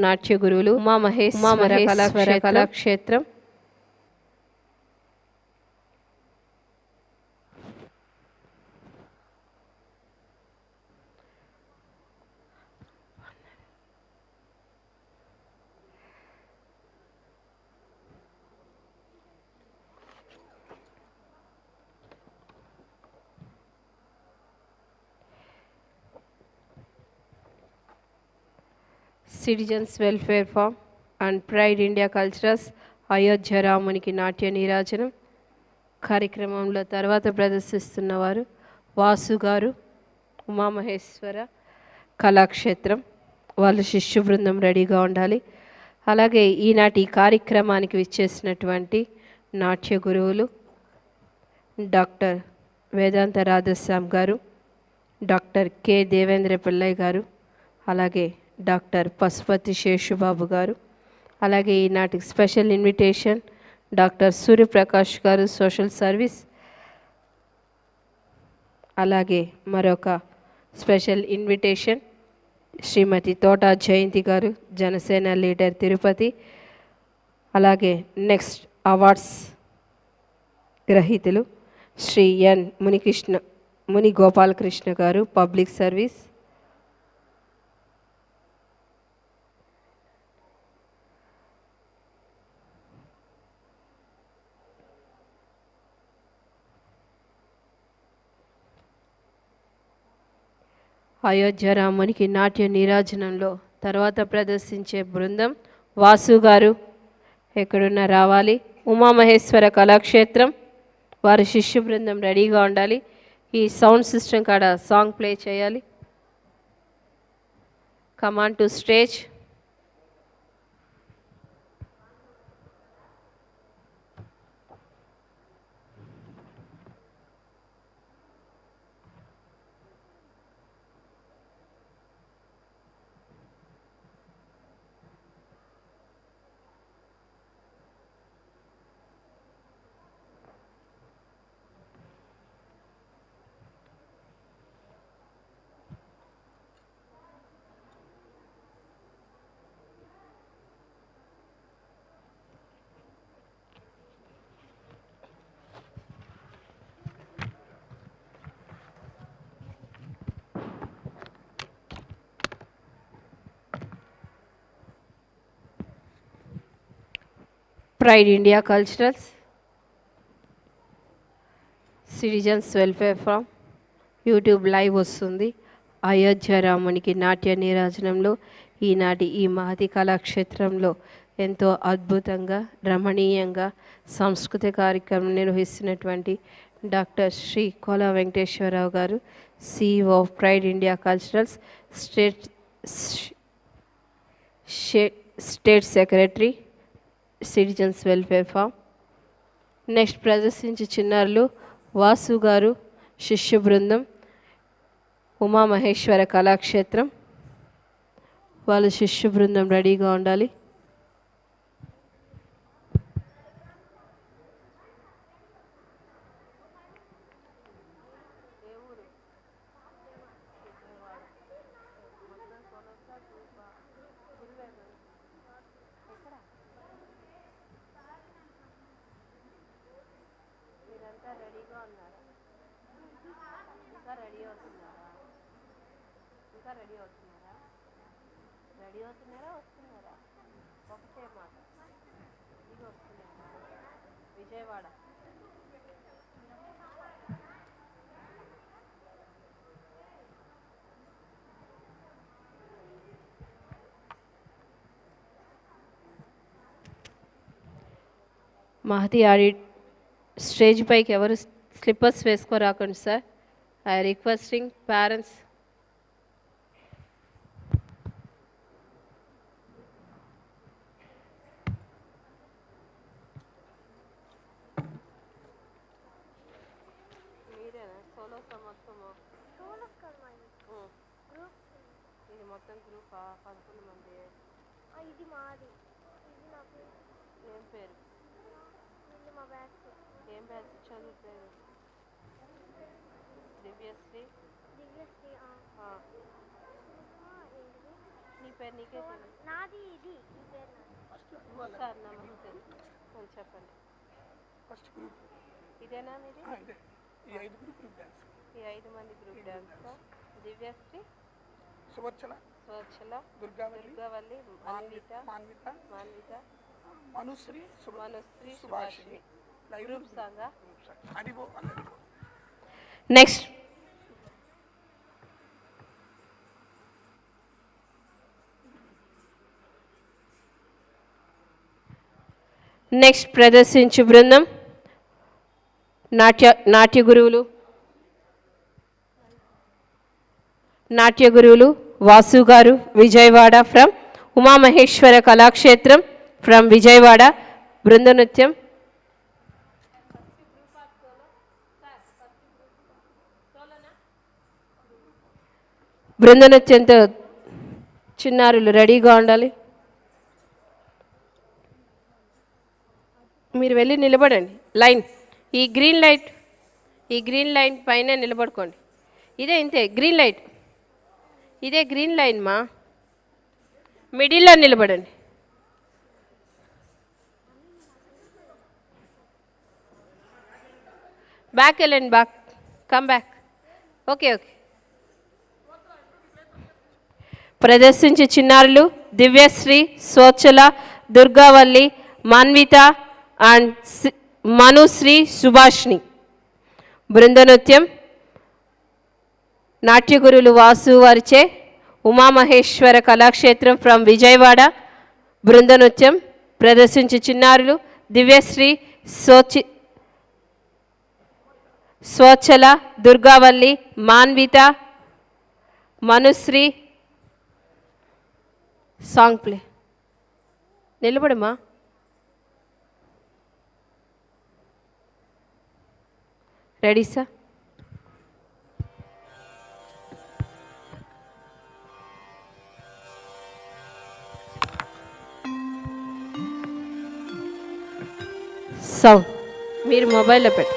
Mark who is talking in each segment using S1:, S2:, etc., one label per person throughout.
S1: నాట్య గురువులు Umamaheswara Kalakshetram citizens welfare forum and pride India culturals Ayodhya రామునికి నాట్య నీరాజనం కార్యక్రమంలో తర్వాత ప్రదర్శిస్తున్నవారు వాసు గారు, ఉమామహేశ్వర కళాక్షేత్రం. వాళ్ళ శిష్యు బృందం రెడీగా ఉండాలి. అలాగే ఈనాటి కార్యక్రమానికి విచ్చేసినటువంటి నాట్య గురువులు డాక్టర్ వేదాంత రాధశ్యామ్ గారు, డాక్టర్ కె దేవేంద్ర పిల్లయ్య గారు, అలాగే డాక్టర్ పశుపతి శేషుబాబు గారు, అలాగే ఈనాటికి స్పెషల్ ఇన్విటేషన్ డాక్టర్ సూర్యప్రకాష్ గారు సోషల్ సర్వీస్, అలాగే మరొక స్పెషల్ ఇన్విటేషన్ శ్రీమతి తోట జయంతి గారు జనసేన లీడర్ తిరుపతి, అలాగే నెక్స్ట్ అవార్డ్స్ గ్రహీతలు శ్రీ ఎన్ ముని గోపాలకృష్ణ గారు పబ్లిక్ సర్వీస్, అయోధ్య రామునికి నాట్య నీరాజనంలో తర్వాత ప్రదర్శించే బృందం వాసు గారు ఎక్కడున్నా రావాలి. ఉమామహేశ్వర కళాక్షేత్రం వారి శిష్యు బృందం రెడీగా ఉండాలి. ఈ సౌండ్ సిస్టమ్ కాడ సాంగ్ ప్లే చేయాలి. Come on to stage. Pride India culturals, citizens welfare form YouTube live వస్తుంది. అయోధ్య రామునికి నాట్య నీరాజనంలో ఈనాటి ఈ మహతి కళాక్షేత్రంలో ఎంతో అద్భుతంగా రమణీయంగా సాంస్కృతిక కార్యక్రమం నిర్వహిస్తున్నటువంటి డాక్టర్ శ్రీ కోలా వెంకటేశ్వరరావు గారు, CEO of pride India culturals, state secretary citizens welfare form. Next ప్రదర్శించే చిన్నారులు వాసు గారు శిష్య బృందం ఉమామహేశ్వర కళాక్షేత్రం, వాళ్ళ శిష్య బృందం రెడీగా ఉండాలి. విజయవాడ మహతి ఆడిట్ స్టేజ్ పైకి ఎవరు స్లిప్పర్స్ వేసుకోరాకండి సార్. I requesting parents. ఇది మొత్తం గ్రూప్ 11 మంది. ఇది మాది. ఇది నా పేరు. ఏం పేరు? ఇది మా బ్యాచ్. ఏం బ్యాచ్ చదువుతారు? దివ్యశ్రీ. దివ్యశ్రీ. నీ పేరు నీకే తెలియదు. నాది సార్ నమస్తే. చెప్పండి.
S2: ఫస్ట్ గ్రూప్
S1: ఇదేనా మీది?
S2: ఇదే. ఈ 5 గ్రూప్ డాన్స్.
S1: ఈ 5 మంది group dance. Divyasri,
S2: Suvarchala,
S1: Durgavalli, Manvitha,
S2: Manusri,
S1: Subhashini. Group సాంగా.
S2: అదిగో అన్నది.
S1: నెక్స్ట్ ప్రదర్శించు బృందం నాట్య గురువులు వాసు గారు, విజయవాడ ఫ్రమ్ ఉమామహేశ్వర కళాక్షేత్రం ఫ్రమ్ విజయవాడ. బృంద నృత్యంతో చిన్నారులు రెడీగా ఉండాలి. మీరు వెళ్ళి నిలబడండి. లైన్, ఈ గ్రీన్ లైన్ పైన నిలబడుకోండి. ఇంతే గ్రీన్ లైట్, ఇదే గ్రీన్ లైన్ మా మిడిల్లో నిలబడండి. బ్యాక్ వెళ్ళండి, కమ్ బ్యాక్. ఓకే. ప్రదర్శించే చిన్నారులు దివ్యశ్రీ, స్వచ్ఛల, దుర్గావల్లి, మాన్విత అండ్ మనుశ్రీ, సుభాషిణి. బృంద నృత్యం నాట్య గురువులు వాసు వారిచే ఉమామహేశ్వర కళాక్షేత్రం ఫ్రమ్ విజయవాడ. బృంద నృత్యం ప్రదర్శించే చిన్నారులు దివ్యశ్రీ, స్వచ్ఛల, దుర్గావల్లి, మాన్విత, మనుశ్రీ. Song play. నిలబడమ్మా. Ready sir? సౌండ్ మీరు మొబైల్లో పెట్టు.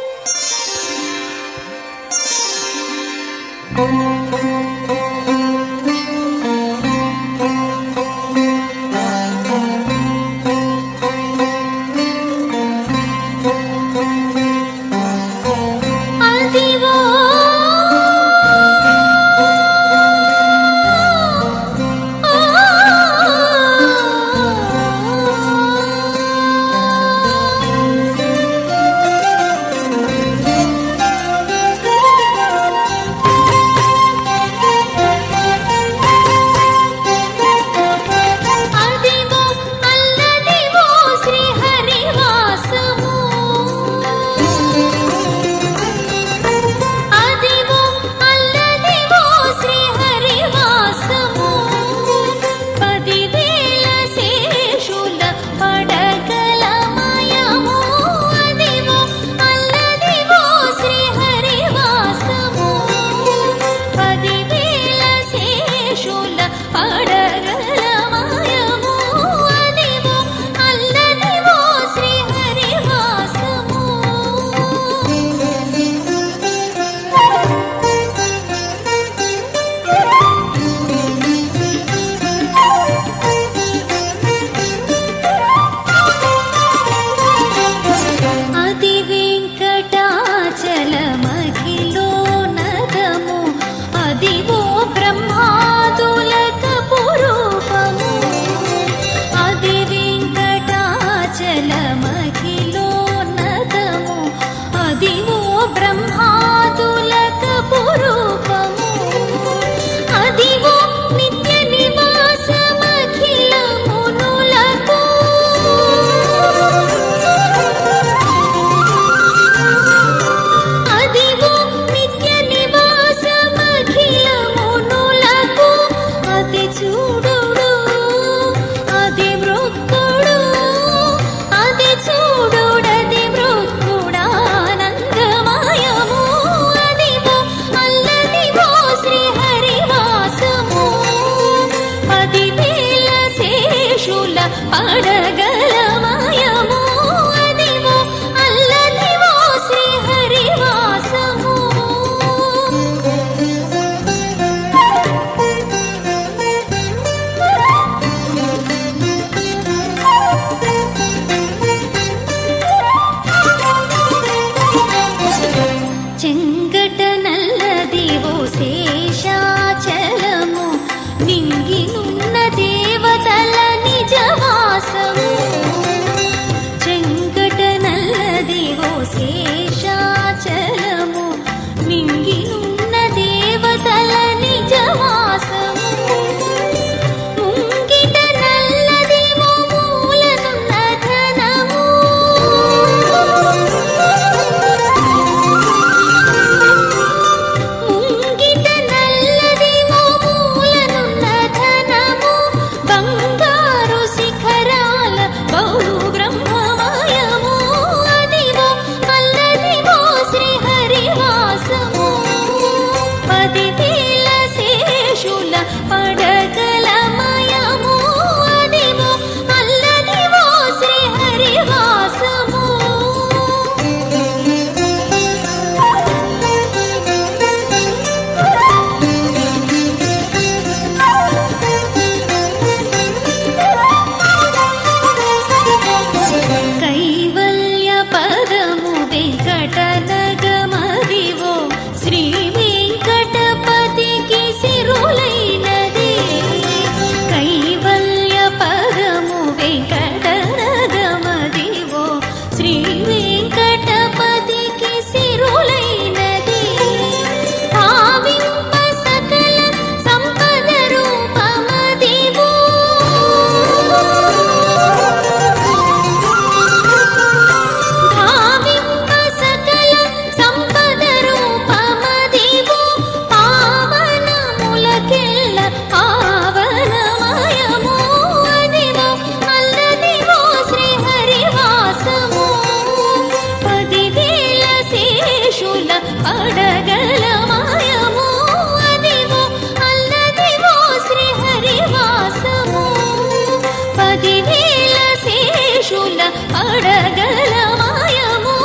S3: పదివేల శేషుల అడగల మాయము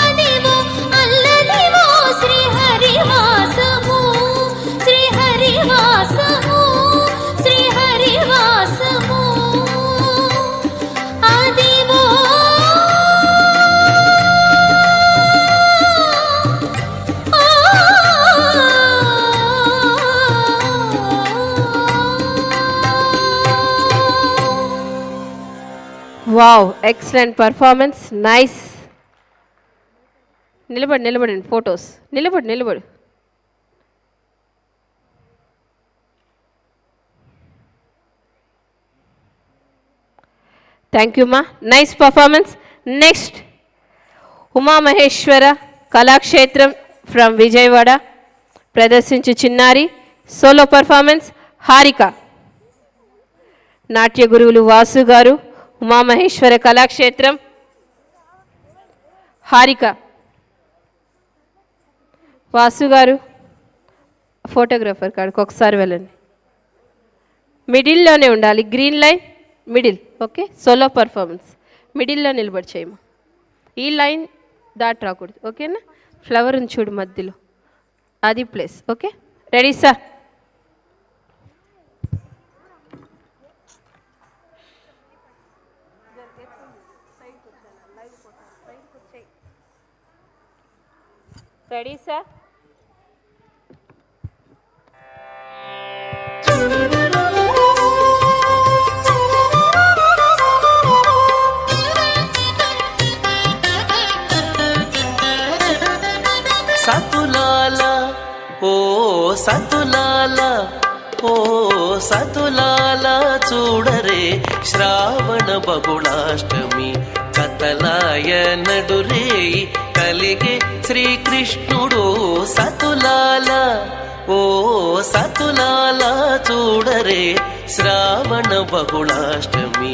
S3: అదివో అల్లదివో శ్రీహరివాసము శ్రీహరివాసము శ్రీహరివాసము అదివో
S1: వావ్, ఎక్సలెంట్ పర్ఫార్మెన్స్, నైస్. నిలబడండి ఫొటోస్. నిలబడు. థ్యాంక్ యూ మా, nice performance. Next Umamaheswara Kalakshetram from Vijayawada ప్రదర్శించు చిన్నారి సోలో పర్ఫార్మెన్స్ హారిక. నాట్య గురువులు వాసు గారు, ఉమామహేశ్వర కళాక్షేత్రం. హారిక. వాసు గారు ఫోటోగ్రాఫర్ కాడికి ఒకసారి వెళ్ళండి. మిడిల్లోనే ఉండాలి, green line middle. Okay, solo performance మిడిల్లో నిలబడి చేయము, ఈ లైన్ దాటి రాకూడదు. ఓకేనా? ఫ్లవర్ ఉంది చూడు మధ్యలో, అది place. Okay, ready sir? Ready sir?
S4: సతులాల ఓ సతులాల ఓ సతులాల చూడరే శ్రావణ బహుళాష్టమి కతలాయ నడురే కలిగే శ్రీకృష్ణుడు సతులాల ఓ సతులాల చూడరే శ్రావణ బహుళాష్టమి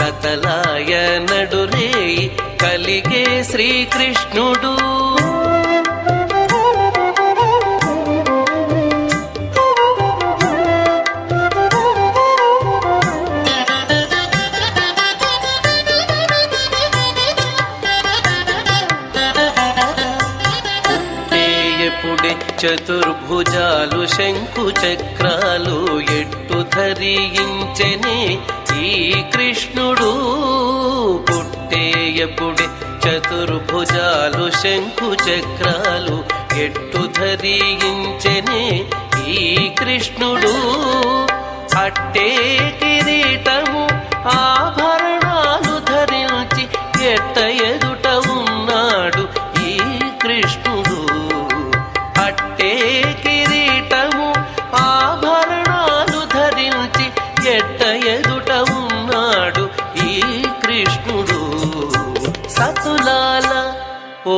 S4: కతలాయ నడురే కలిగే శ్రీకృష్ణుడు. చతుర్భుజాలు శంకు చక్రాలు ఎట్టు ధరించెనే ఈ కృష్ణుడు పుట్టేయపుడే. చతుర్భుజాలు శంకు చక్రాలు ఎట్టు ధరించెనే ఈ కృష్ణుడు అట్టే కిరీటము ఆభరణాలు ధరించి ఎట్ట ఎదుట ఉన్నాడు ఈ కృష్ణుడు. అట్టే కిరీటము ఆభరణాలు ధరించి ఎట్ట ఎదుట ఉన్నాడు ఈ కృష్ణుడు. సతులాల ఓ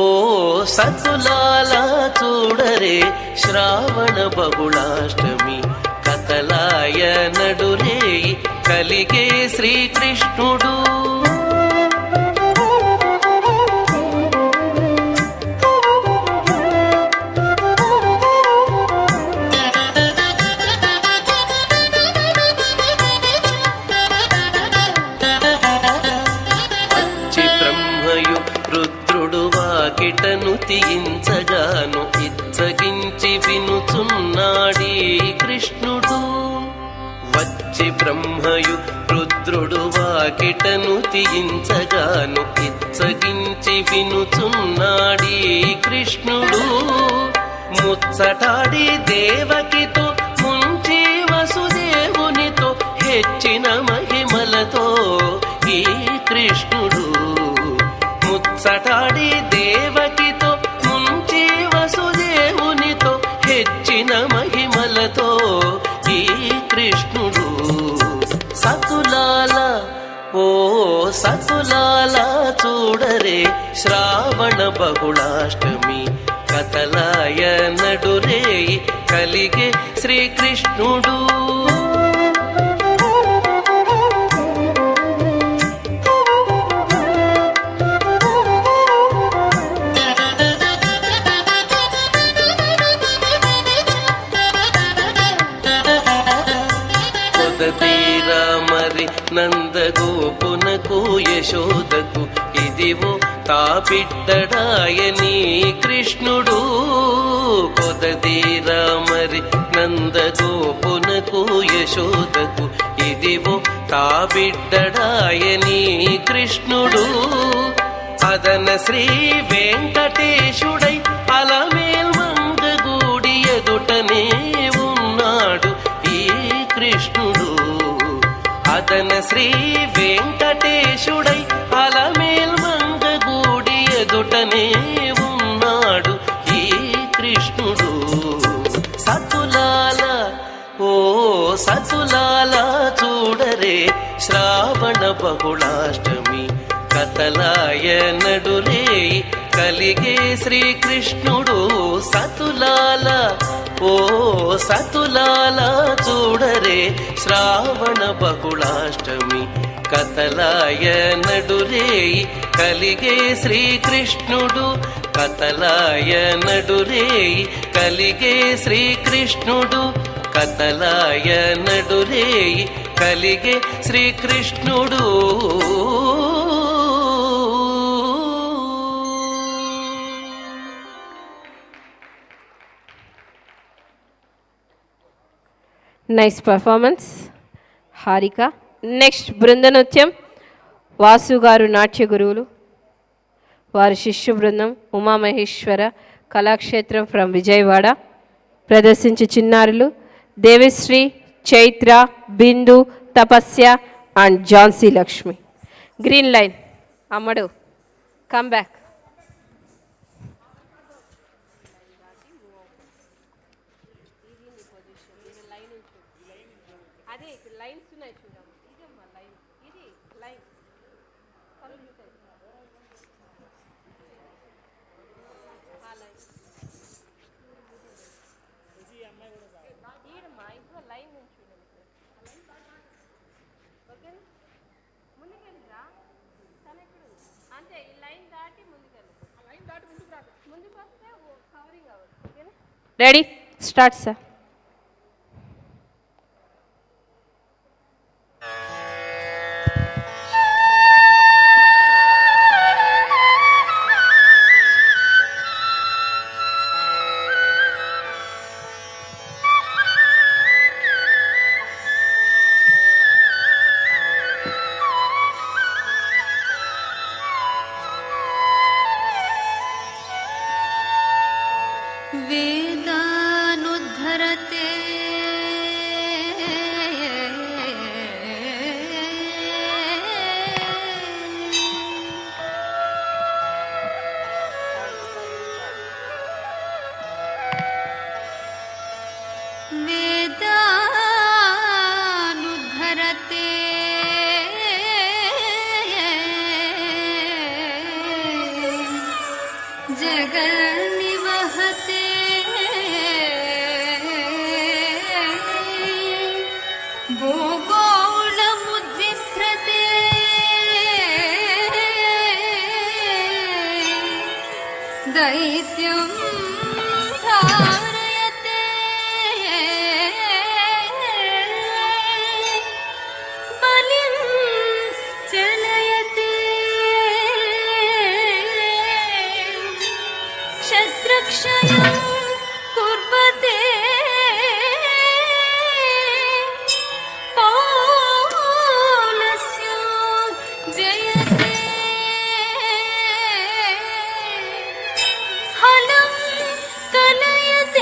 S4: సతులాల చూడరే శ్రావణ బహుళాష్టమి కతలాయ నడురే కలిగే శ్రీకృష్ణుడు. కిటను తీయించగాను ఇచ్చగించి వినుచున్నాడీ కృష్ణుడు. వచ్చి బ్రహ్మయు రుద్రుడు వాకిటను తీయించగాను ఇచ్చగించి వినుచున్నాడీ కృష్ణుడు. ముచ్చటాడి దేవకితో ముంచి వసుదేవునితో హెచ్చిన మహిమలతో ఈ కృష్ణుడు. ముచ్చటాడి దేవకితో ముంచి వసుదేవునితో హెచ్చిన మహిమలతో ఈ కృష్ణుడు. సతులాల ఓ సతులాల చూడరే శ్రావణ బహుళాష్టమి కతలాయ నడురే కలిగే శ్రీకృష్ణుడు. తీరా మరి నందగోపునకు యశోదకు ఇదివో తాబిడ్డడాయని కృష్ణుడు కొదదీరా మరి నందగోపునకు యశోదకు ఇదివో తాబిడ్డడాయని కృష్ణుడు అదన శ్రీ వెంకటేశుడై అలమేల్ మంగగూడి ఎదుటనే ఉన్నాడు ఈ కృష్ణుడు అదన శ్రీ వెంకటేశుడై అలమేల్ మంగగూడి ఎదుటనే ఉన్నాడు ఈ కృష్ణుడు సతులాల ఓ సతులాల చూడరే శ్రావణ బహుళాష్టమి కతలాయ నడురే కలిగే శ్రీకృష్ణుడు సతులాల ఓ సతులాల చూడరే శ్రావణ బహుళాష్టమి కతలాయ నడురే కలిగే శ్రీకృష్ణుడు కతలాయ నడురే కలిగే శ్రీకృష్ణుడు కతలాయ నడురే కలిగే శ్రీకృష్ణుడు
S1: నైస్ పర్ఫార్మెన్స్ హారిక. నెక్స్ట్ బృంద నృత్యం వాసు గారు నాట్య గురువులు, వారి శిష్యు బృందం ఉమామహేశ్వర కళాక్షేత్రం ఫ్రమ్ విజయవాడ. ప్రదర్శించే చిన్నారులు Devisri, Chaitra, Bindu, Tapasya and Jhansi Lakshmi. Green line అమ్మడు కమ్ బ్యాక్. అదే లైన్స్ ఉన్నాయి చూడమ్మా, ఇదమ్మా లైన్, ఇది లైన్ ఈడమ్మా, ఇంకో లైన్ నుంచి చూడండి. ఓకే ముందుకెళ్ళిరా, తను ఎప్పుడు అంతే ఈ లైన్ దాటి ముందుకెళ్ళి, లైన్ దాటి ముందుకు వస్తే కవరింగ్ అవ్వదు. ఓకేనా, రెడీ స్టార్ట్ సార్.
S3: वेदानुद्धरते वेदानुद्धरते जगन्निवहते भूगोळमुद्विभ्रते दैत्यं धारयते बलिं चलयते शस्त्रक्षयं कुर्वते पौलस्यं जयते हलं कलयते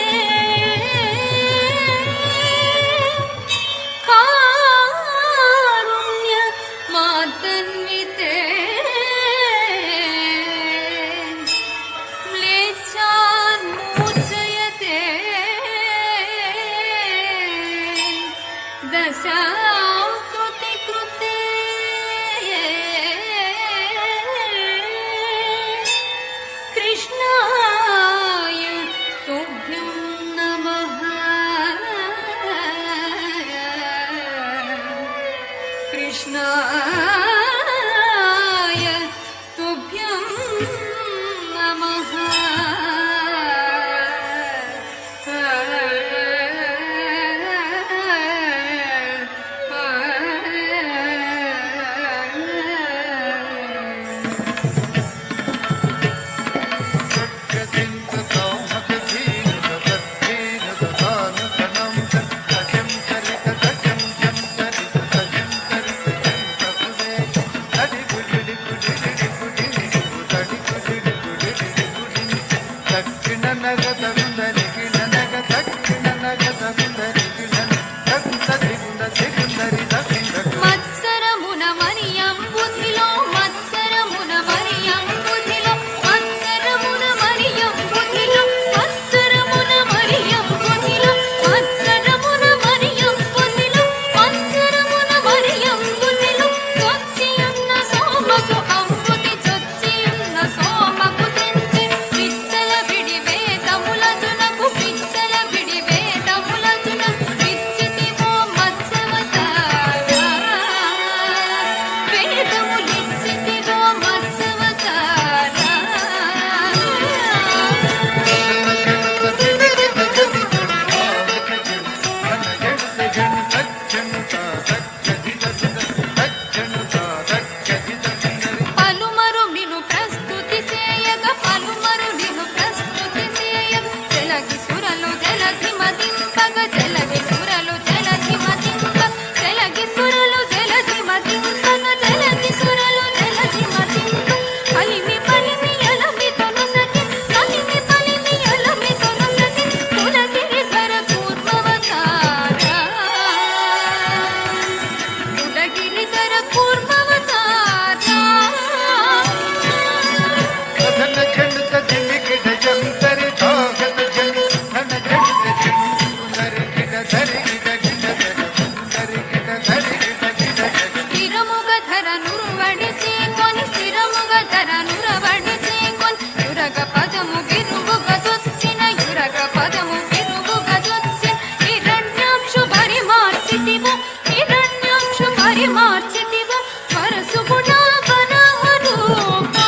S3: పదము పెరుగు గదొచ్చి హిరణ్యాంశు పరిమార్చితివు హిరణ్యాంశు పరిమార్చితివు పరశుగుణ వరాహ రూపా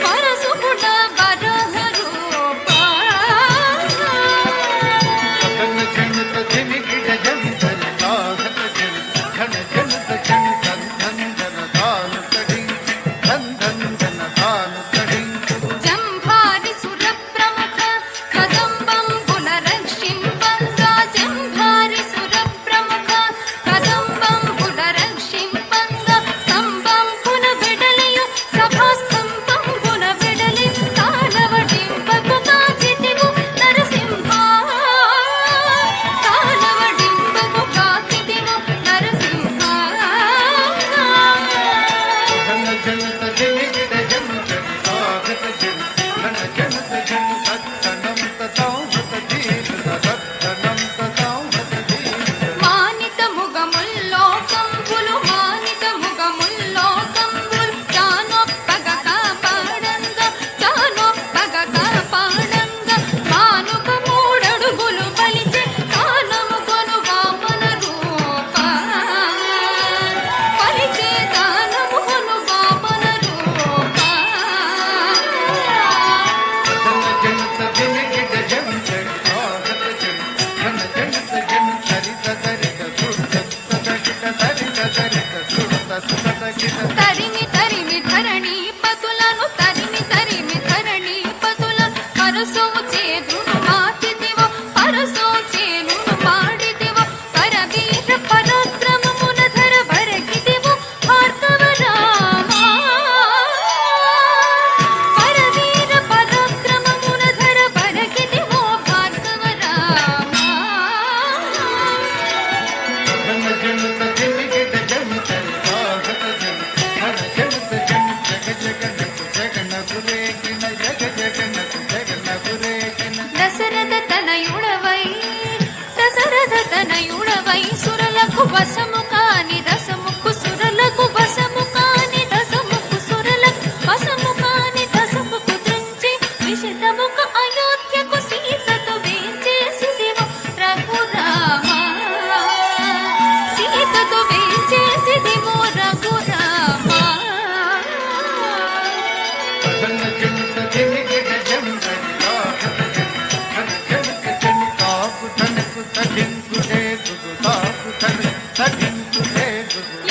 S3: పరశుగుణ వరాహ రూపా జంభారి సుర ప్రముఖ కదంబం పునరక్షింపంగా జంభారి సుర ప్రముఖ కదంబం పునరక్షింపంగా స్తంభం పున విడలియు సభాస్తంభం పున విడలి తాళవడింపకు కాచితివు నరసింహ తాళవడింపకు కాచితివు నరసింహ మానిత ముగముల్లోకంబులు మానిత ముగముల్లోకంబులు చానొప్పగ కాపాడంగా చానొప్పగ కాపాడంగా మానుక మూడడుగులు బలిచే కానము కొను వామన రూప బలిచే కానము కొను వామన రూప తరిమి తరిమి ధరణి పతులను తరిమి తరిమి ధరణి పతుల పరసో చేదును మాటిదివో పరసో చేనును పాడిదివో పరవీర పరాక్రమమున ధర భరగిదివో భార్గవ రామా పరవీర పరాక్రమమున ధర భరగిదివో భార్గవ రామా దశరథ తనయుడవై దశరథ తనయుడవై సురలకు వశము కాని దశముకు సురలకు వశము కాని దశముకు సురలకు వశము కాని దశముకు దృంచి విషితముకు అయోధ్యకు సీతతో వేంచేసిదివో రఘురామ సీతతో వేంచేసిదివో రఘురామ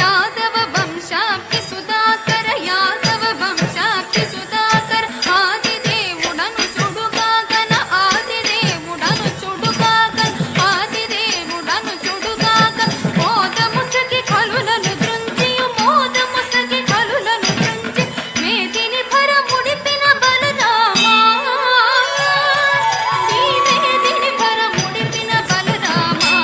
S3: యాదవ వంశాబ్ది సుధాకర యాదవ వంశాబ్ది సుధాకర ఆదిదేవుడను చుడుగాగన ఆదిదేవుడను చుడుగాగన ఆదిదేవుడను చుడుగాగ మోదముసకి కలులను దృంచియు మోదముసకి కలులను దృంచి మేదిని భర ముడిపిన బలరామా ఈ మేదిని భర ముడిపిన బలరామా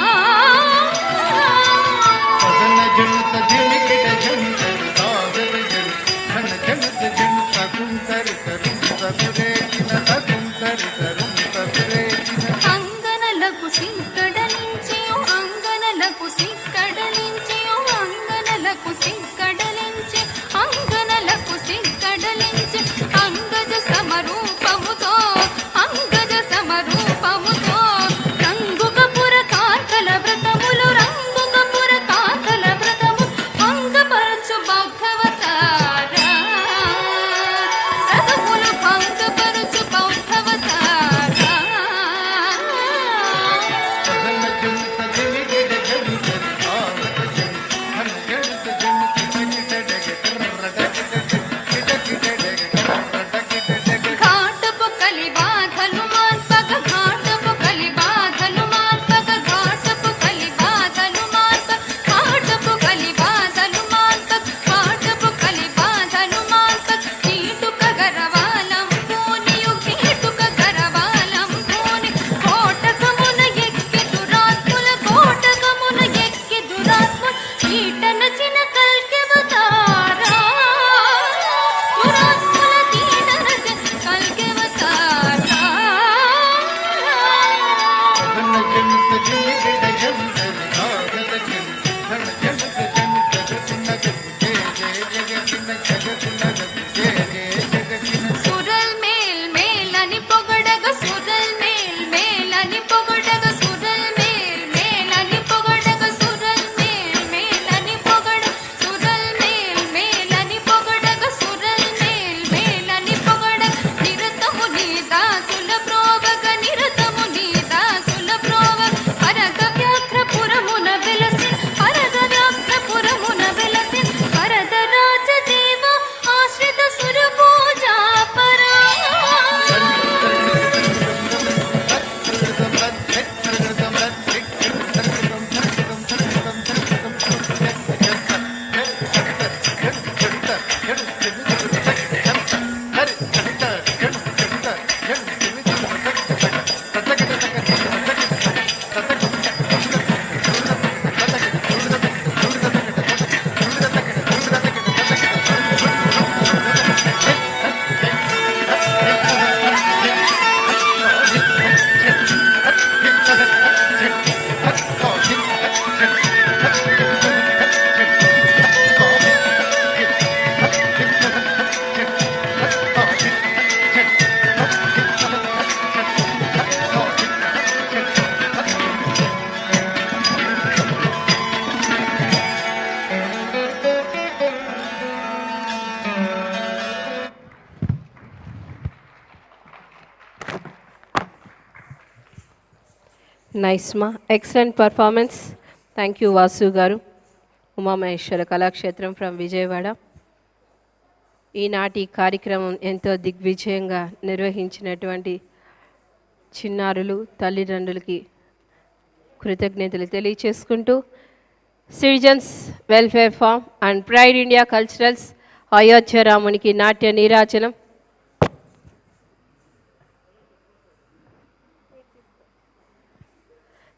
S3: అంగనలకు సిక్కడలించియు అంగనలకు సిక్కడలించియు అంగనలకు సిక్కడలించి అంగనలకు సిక్కడలించి అంగజ సమరూపముతో అంగజ సమరూపముతో రంగుకపుర కాంతల వ్రతములు రంగుకపుర కాంతల వ్రతము భంగపరచు భగవతార రథములు భంగపరచు
S1: నైస్ మా excellent performance. Thank you Vasu గారు. ఉమామహేశ్వర కళాక్షేత్రం ఫ్రమ్ విజయవాడ. ఈనాటి కార్యక్రమం ఎంతో దిగ్విజయంగా నిర్వహించినటువంటి చిన్నారులు తల్లిదండ్రులకి కృతజ్ఞతలు తెలియచేసుకుంటూ citizens welfare forum and pride India culturals Ayodhya రామునికి నాట్య నీరాజనం.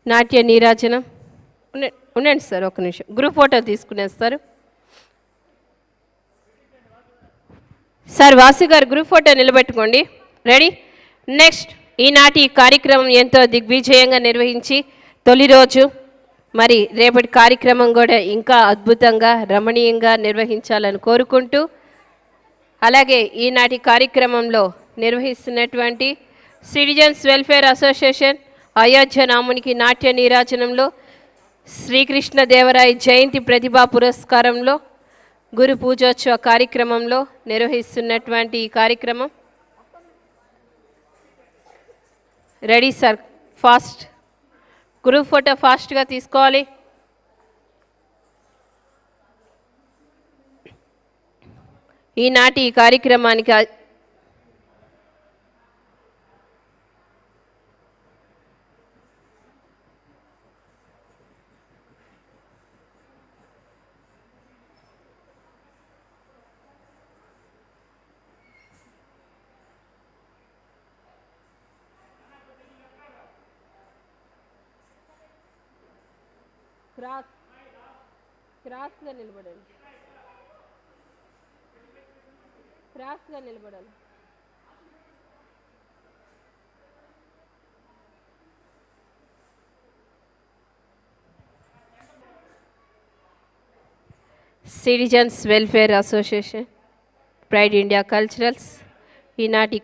S1: నాట్య నీరాజనం ఉండండి సార్, ఒక నిమిషం గ్రూప్ ఫోటో తీసుకునేస్తారు సార్. వాసు గారు గ్రూప్ ఫోటో నిలబెట్టుకోండి. రెడీ. నెక్స్ట్, ఈనాటి కార్యక్రమం ఎంతో దిగ్విజయంగా నిర్వహించి తొలి రోజు, మరి రేపటి కార్యక్రమం కూడా ఇంకా అద్భుతంగా రమణీయంగా నిర్వహించాలని కోరుకుంటూ, అలాగే ఈనాటి కార్యక్రమంలో నిర్వహిస్తున్నటువంటి సిటిజన్స్ వెల్ఫేర్ అసోసియేషన్ అయోధ్య రామునికి నాట్య నీరాజనంలో శ్రీకృష్ణదేవరాయ జయంతి ప్రతిభా పురస్కారంలో గురు పూజోత్సవ కార్యక్రమంలో నిర్వహిస్తున్నటువంటి ఈ కార్యక్రమం. Ready sir, fast group photo ఫాస్ట్గా తీసుకోవాలి. ఈనాటి ఈ కార్యక్రమానికి క్రాస్గా నిలబడండి, క్రాస్గా నిలబడాలి. Citizens welfare association pride India culturals ఈనాటి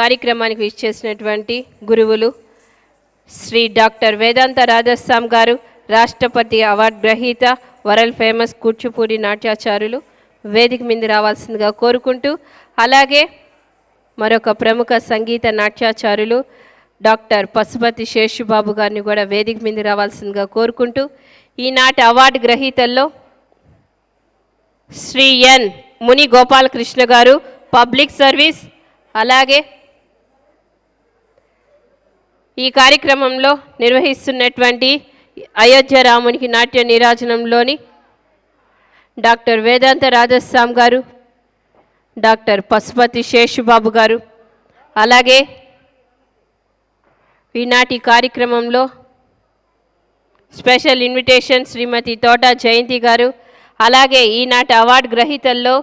S1: కార్యక్రమానికి విచ్చేసినటువంటి గురువులు శ్రీ డాక్టర్ వేదాంత రాధస్వామి గారు, రాష్ట్రపతి అవార్డు గ్రహీత, వరల్డ్ ఫేమస్ కూచిపూడి నాట్యాచారులు వేదిక మీద రావాల్సిందిగా కోరుకుంటూ, అలాగే మరొక ప్రముఖ సంగీత నాట్యాచారులు డాక్టర్ పశుపతి శేషుబాబు గారిని కూడా వేదిక మీద రావాల్సిందిగా కోరుకుంటూ, ఈనాటి అవార్డు గ్రహీతల్లో శ్రీ ఎన్ ముని గోపాలకృష్ణ గారు పబ్లిక్ సర్వీస్, అలాగే ఈ కార్యక్రమంలో నిర్వహిస్తున్నటువంటి అయోధ్య రామునికి నాట్య నీరాజనంలోని డాక్టర్ వేదాంత రాధస్వామి గారు, డాక్టర్ పశుపతి శేషుబాబు గారు, అలాగే ఈనాటి కార్యక్రమంలో స్పెషల్ ఇన్విటేషన్ శ్రీమతి తోట జయంతి గారు, అలాగే ఈనాటి అవార్డు గ్రహీతల్లో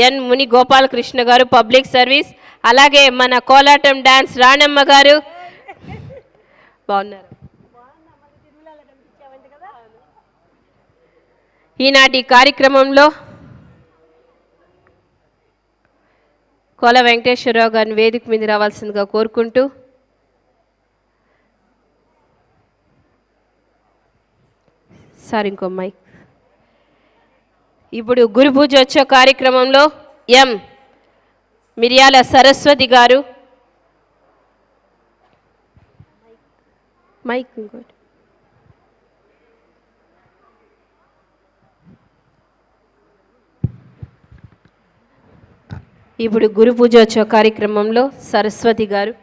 S1: ఎన్ ముని గోపాలకృష్ణ గారు పబ్లిక్ సర్వీస్, అలాగే మన కోలాటం డాన్స్ రాణమ్మ గారు. బాగున్నారు. ఈనాటి కార్యక్రమంలో కోల వెంకటేశ్వరరావు గారిని వేదిక మీద రావాల్సిందిగా కోరుకుంటూ, సార్ ఇంకో మైక్. ఇప్పుడు గురు పూజ వచ్చే కార్యక్రమంలో ఎం మిర్యాల సరస్వతి గారు, మైక్ ఇంకోటి, ఇప్పుడు గురు పూజోత్సవ కార్యక్రమంలో సరస్వతి గారు,